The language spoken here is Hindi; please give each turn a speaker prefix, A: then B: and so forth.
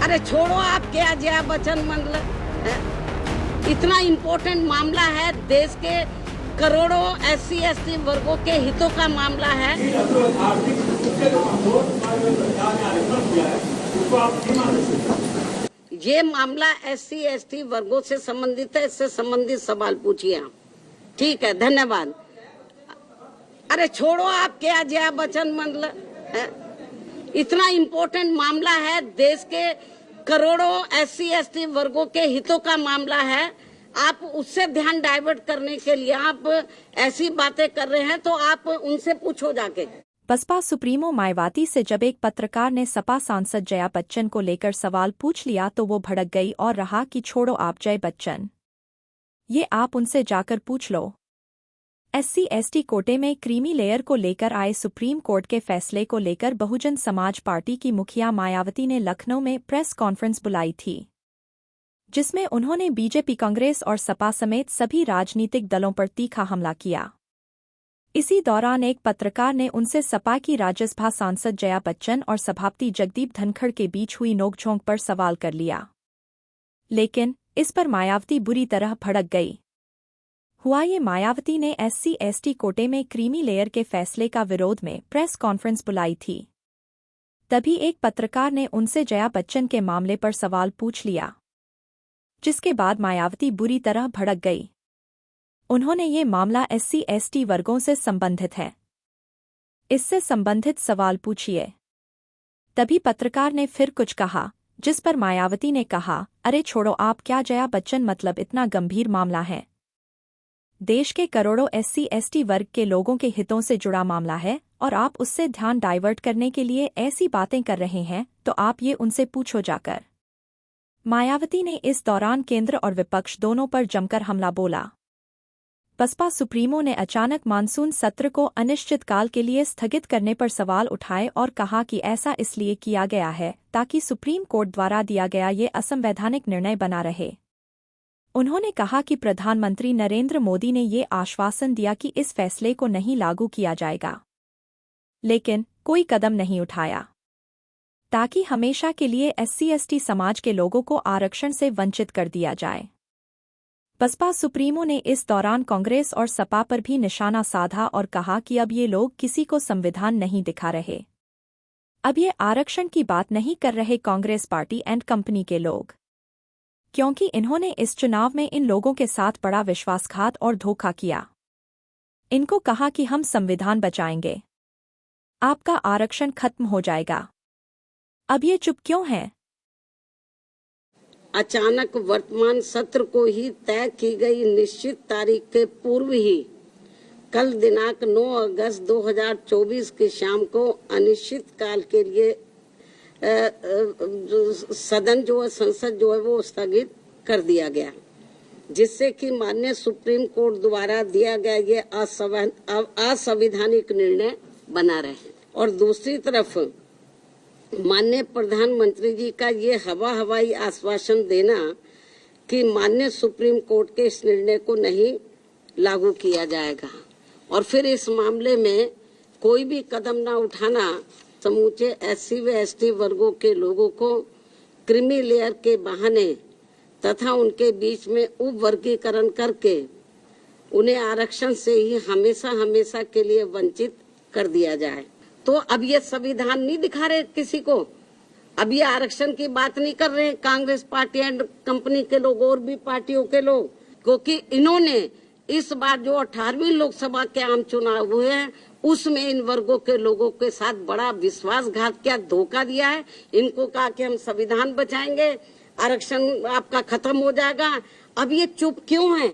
A: अरे छोड़ो आप क्या जया बच्चन मतलब इतना इम्पोर्टेंट मामला है, देश के करोड़ों SC/ST वर्गों के हितों का मामला है। ये मामला SC/ST वर्गों से संबंधित है, इससे संबंधित सवाल पूछिए आप। ठीक है, धन्यवाद। अरे छोड़ो आप क्या जया बच्चन मतलब इतना इम्पोर्टेंट मामला है, देश के करोड़ों SC/ST वर्गों के हितों का मामला है। आप उससे ध्यान डाइवर्ट करने के लिए आप ऐसी बातें कर रहे हैं, तो आप उनसे पूछो जाके।
B: बसपा सुप्रीमो मायावती से जब एक पत्रकार ने सपा सांसद जया बच्चन को लेकर सवाल पूछ लिया तो वो भड़क गई और रहा कि छोड़ो आप जय बच्चन, ये आप उनसे जाकर पूछ लो। SC/ST कोटे में क्रीमी लेयर को लेकर आए सुप्रीम कोर्ट के फैसले को लेकर बहुजन समाज पार्टी की मुखिया मायावती ने लखनऊ में प्रेस कॉन्फ्रेंस बुलाई थी, जिसमें उन्होंने बीजेपी, कांग्रेस और सपा समेत सभी राजनीतिक दलों पर तीखा हमला किया। इसी दौरान एक पत्रकार ने उनसे सपा की राज्यसभा सांसद जया बच्चन और सभापति जगदीप धनखड़ के बीच हुई नोकझोंक पर सवाल कर लिया, लेकिन इस पर मायावती बुरी तरह भड़क गई। हुआ ये, मायावती ने SC/ST कोटे में क्रीमी लेयर के फैसले का विरोध में प्रेस कॉन्फ्रेंस बुलाई थी। तभी एक पत्रकार ने उनसे जया बच्चन के मामले पर सवाल पूछ लिया, जिसके बाद मायावती बुरी तरह भड़क गई। उन्होंने ये मामला SC/ST वर्गों से संबंधित है, इससे संबंधित सवाल पूछिए। तभी पत्रकार ने फिर कुछ कहा, जिस पर मायावती ने कहा, अरे छोड़ो आप क्या जया बच्चन मतलब इतना गंभीर मामला है, देश के करोड़ों SC/ST वर्ग के लोगों के हितों से जुड़ा मामला है और आप उससे ध्यान डाइवर्ट करने के लिए ऐसी बातें कर रहे हैं, तो आप ये उनसे पूछो जाकर। मायावती ने इस दौरान केंद्र और विपक्ष दोनों पर जमकर हमला बोला। बसपा सुप्रीमो ने अचानक मानसून सत्र को अनिश्चितकाल के लिए स्थगित करने पर सवाल उठाए और कहा कि ऐसा इसलिए किया गया है ताकि सुप्रीम कोर्ट द्वारा दिया गया ये असंवैधानिक निर्णय बना रहे। उन्होंने कहा कि प्रधानमंत्री नरेंद्र मोदी ने ये आश्वासन दिया कि इस फैसले को नहीं लागू किया जाएगा, लेकिन कोई कदम नहीं उठाया ताकि हमेशा के लिए SC/ST समाज के लोगों को आरक्षण से वंचित कर दिया जाए। बसपा सुप्रीमो ने इस दौरान कांग्रेस और सपा पर भी निशाना साधा और कहा कि अब ये लोग किसी को संविधान नहीं दिखा रहे, अब ये आरक्षण की बात नहीं कर रहे कांग्रेस पार्टी एंड कंपनी के लोग, क्योंकि इन्होंने इस चुनाव में इन लोगों के साथ बड़ा विश्वासघात और धोखा किया। इनको कहा कि हम संविधान बचाएंगे, आपका आरक्षण खत्म हो जाएगा, अब ये चुप क्यों हैं?
A: अचानक वर्तमान सत्र को ही तय की गई निश्चित तारीख के पूर्व ही कल दिनांक 9 अगस्त 2024 की शाम को अनिश्चित काल के लिए सदन जो है, संसद जो है वो स्थगित कर दिया गया, जिससे कि माननीय सुप्रीम कोर्ट द्वारा दिया गया ये असंवैधानिक निर्णय बना रहे। और दूसरी तरफ माननीय प्रधानमंत्री जी का ये हवाई आश्वासन देना कि माननीय सुप्रीम कोर्ट के इस निर्णय को नहीं लागू किया जाएगा और फिर इस मामले में कोई भी कदम ना उठाना, समूचे SC/ST वर्गों के लोगों को क्रीमी लेयर के बहाने तथा उनके बीच में उपवर्गीकरण करके उन्हें आरक्षण से ही हमेशा के लिए वंचित कर दिया जाए। तो अब ये संविधान नहीं दिखा रहे किसी को, अब ये आरक्षण की बात नहीं कर रहे कांग्रेस पार्टी एंड कंपनी के लोग और भी पार्टियों के लोग, क्योंकि इन्होंने इस बार जो 18वीं लोकसभा के आम चुनाव हुए हैं उसमें इन वर्गों के लोगों के साथ बड़ा विश्वासघात किया, धोखा दिया है। इनको कहा कि हम संविधान बचाएंगे, आरक्षण आपका खत्म हो जाएगा, अब ये चुप क्यों है?